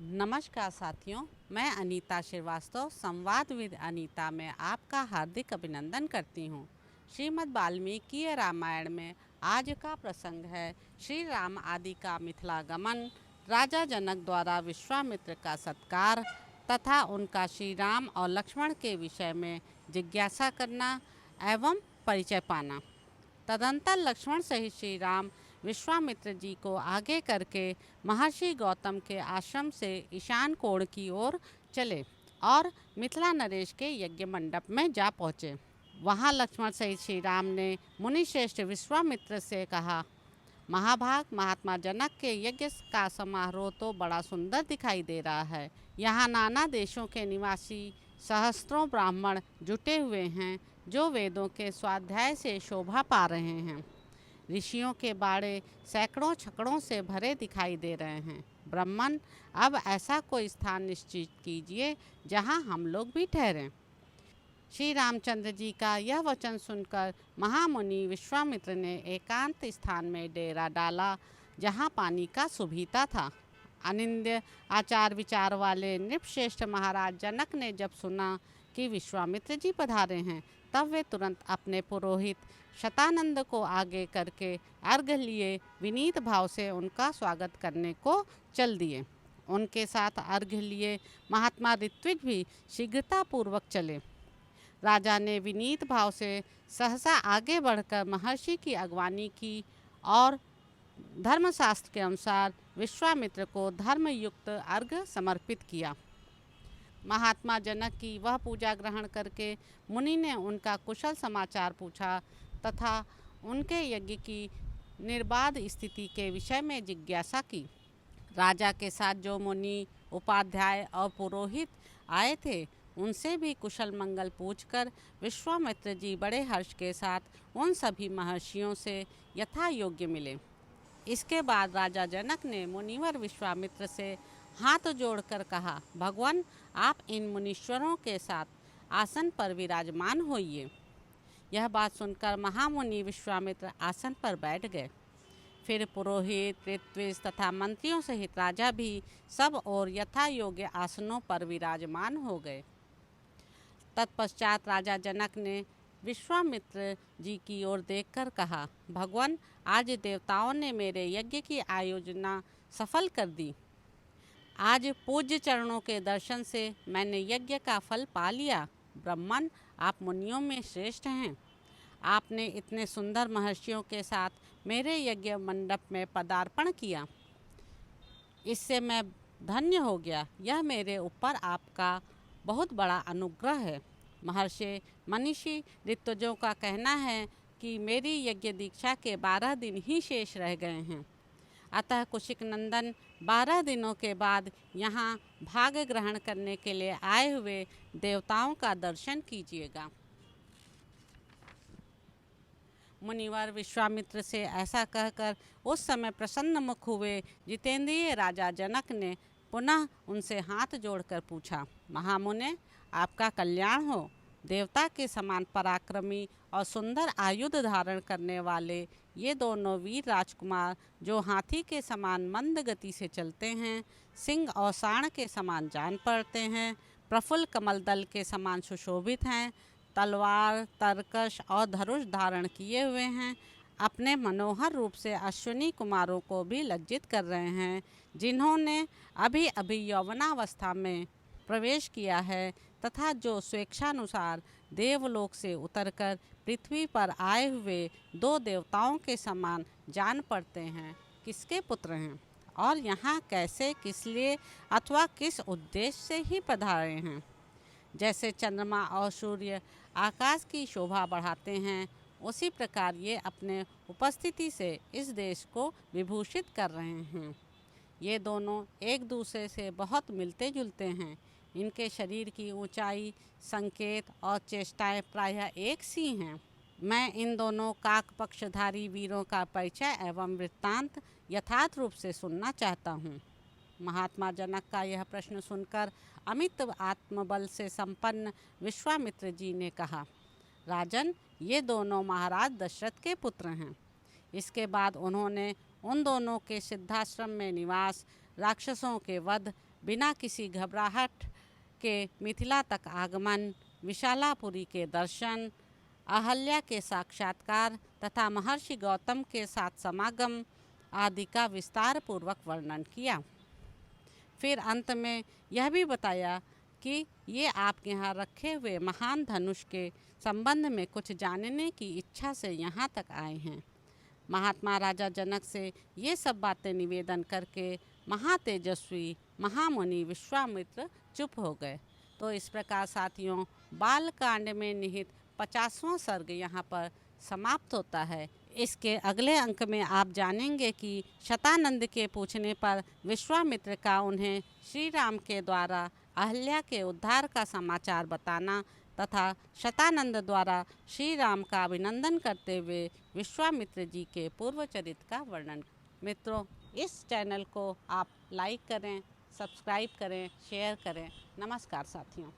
नमस्कार साथियों, मैं अनीता श्रीवास्तव संवाद विद अनीता में आपका हार्दिक अभिनंदन करती हूँ। श्रीमद् वाल्मीकि रामायण में आज का प्रसंग है श्री राम आदि का मिथिलागमन, राजा जनक द्वारा विश्वामित्र का सत्कार तथा उनका श्री राम और लक्ष्मण के विषय में जिज्ञासा करना एवं परिचय पाना। तदंतर लक्ष्मण सहित श्री राम विश्वामित्र जी को आगे करके महर्षि गौतम के आश्रम से ईशान कोण की ओर चले और मिथिला नरेश के यज्ञ मंडप में जा पहुँचे। वहाँ लक्ष्मण सहित श्री राम ने मुनिश्रेष्ठ विश्वामित्र से कहा, महाभाग महात्मा जनक के यज्ञ का समारोह तो बड़ा सुंदर दिखाई दे रहा है। यहाँ नाना देशों के निवासी सहस्त्रों ब्राह्मण जुटे हुए हैं जो वेदों के स्वाध्याय से शोभा पा रहे हैं। ऋषियों के बाड़े सैकड़ों छकड़ों से भरे दिखाई दे रहे हैं। ब्राह्मण, अब ऐसा कोई स्थान निश्चित कीजिए जहाँ हम लोग भी ठहरें। श्री रामचंद्र जी का यह वचन सुनकर महामुनि विश्वामित्र ने एकांत स्थान में डेरा डाला जहाँ पानी का सुभीता था। अनिंद्य आचार विचार वाले नृपश्रेष्ठ महाराज जनक ने जब सुना कि विश्वामित्र जी पधारे हैं, तब वे तुरंत अपने पुरोहित शतानंद को आगे करके अर्घ्य लिए विनीत भाव से उनका स्वागत करने को चल दिए। उनके साथ अर्घ्य लिए महात्मा ऋत्विज भी शीघ्रतापूर्वक चले। राजा ने विनीत भाव से सहसा आगे बढ़कर महर्षि की अगवानी की और धर्मशास्त्र के अनुसार विश्वामित्र को धर्मयुक्त अर्घ्य समर्पित किया। महात्मा जनक की वह पूजा ग्रहण करके मुनि ने उनका कुशल समाचार पूछा तथा उनके यज्ञ की निर्बाध स्थिति के विषय में जिज्ञासा की। राजा के साथ जो मुनि, उपाध्याय और पुरोहित आए थे, उनसे भी कुशल मंगल पूछकर विश्वामित्र जी बड़े हर्ष के साथ उन सभी महर्षियों से यथा योग्य मिले। इसके बाद राजा जनक ने मुनिवर विश्वामित्र से हाथ जोड़कर कहा, भगवान, आप इन मुनीश्वरों के साथ आसन पर विराजमान होइए। यह बात सुनकर महामुनि विश्वामित्र आसन पर बैठ गए। फिर पुरोहित, ऋत्विज तथा मंत्रियों सहित राजा भी सब और यथा योग्य आसनों पर विराजमान हो गए। तत्पश्चात राजा जनक ने विश्वामित्र जी की ओर देखकर कहा, भगवान, आज देवताओं ने मेरे यज्ञ की आयोजना सफल कर दी। आज पूज्य चरणों के दर्शन से मैंने यज्ञ का फल पा लिया। ब्राह्मण, आप मुनियों में श्रेष्ठ हैं। आपने इतने सुंदर महर्षियों के साथ मेरे यज्ञ मंडप में पदार्पण किया, इससे मैं धन्य हो गया। यह मेरे ऊपर आपका बहुत बड़ा अनुग्रह है। महर्षि मनीषी ऋत्विजों का कहना है कि मेरी यज्ञ दीक्षा के 12 दिन ही शेष रह गए हैं। अतः कुशिक नंदन 12 दिनों के बाद यहाँ भाग ग्रहण करने के लिए आए हुए देवताओं का दर्शन कीजिएगा। मुनिवर विश्वामित्र से ऐसा कहकर उस समय प्रसन्न मुख हुए जितेंद्रिय राजा जनक ने पुनः उनसे हाथ जोड़कर पूछा, महामुने, आपका कल्याण हो। देवता के समान पराक्रमी और सुंदर आयुध धारण करने वाले ये दोनों वीर राजकुमार, जो हाथी के समान मंद गति से चलते हैं, सिंह और सांड के समान जान पड़ते हैं, प्रफुल्ल कमल दल के समान सुशोभित हैं, तलवार, तरकश और धनुष धारण किए हुए हैं, अपने मनोहर रूप से अश्विनी कुमारों को भी लज्जित कर रहे हैं, जिन्होंने अभी अभी यौवनावस्था में प्रवेश किया है तथा जो स्वेच्छानुसार देवलोक से उतरकर पृथ्वी पर आए हुए 2 देवताओं के समान जान पड़ते हैं, किसके पुत्र हैं और यहाँ कैसे, किस लिए अथवा किस उद्देश्य से ही पधारे हैं। जैसे चंद्रमा और सूर्य आकाश की शोभा बढ़ाते हैं, उसी प्रकार ये अपने उपस्थिति से इस देश को विभूषित कर रहे हैं। ये दोनों एक दूसरे से बहुत मिलते जुलते हैं। इनके शरीर की ऊंचाई, संकेत और चेष्टाएं प्रायः एक सी हैं। मैं इन दोनों काक पक्षधारी वीरों का परिचय एवं वृत्तांत यथार्थ रूप से सुनना चाहता हूँ। महात्मा जनक का यह प्रश्न सुनकर अमित आत्मबल से संपन्न विश्वामित्र जी ने कहा, राजन, ये दोनों महाराज दशरथ के पुत्र हैं। इसके बाद उन्होंने उन दोनों के सिद्धाश्रम में निवास, राक्षसों के वध, बिना किसी घबराहट के मिथिला तक आगमन, विशालापुरी के दर्शन, अहल्या के साक्षात्कार तथा महर्षि गौतम के साथ समागम आदि का विस्तार पूर्वक वर्णन किया। फिर अंत में यह भी बताया कि ये आपके यहाँ रखे हुए महान धनुष के संबंध में कुछ जानने की इच्छा से यहाँ तक आए हैं। महात्मा राजा जनक से ये सब बातें निवेदन करके महातेजस्वी महामुनि विश्वामित्र चुप हो गए। तो इस प्रकार साथियों, बालकांड में निहित 50वां सर्ग यहाँ पर समाप्त होता है। इसके अगले अंक में आप जानेंगे कि शतानंद के पूछने पर विश्वामित्र का उन्हें श्री राम के द्वारा अहल्या के उद्धार का समाचार बताना तथा शतानंद द्वारा श्री राम का अभिनंदन करते हुए विश्वामित्र जी के पूर्व चरित्र का वर्णन। मित्रों, इस चैनल को आप लाइक करें, सब्सक्राइब करें, शेयर करें। नमस्कार साथियों।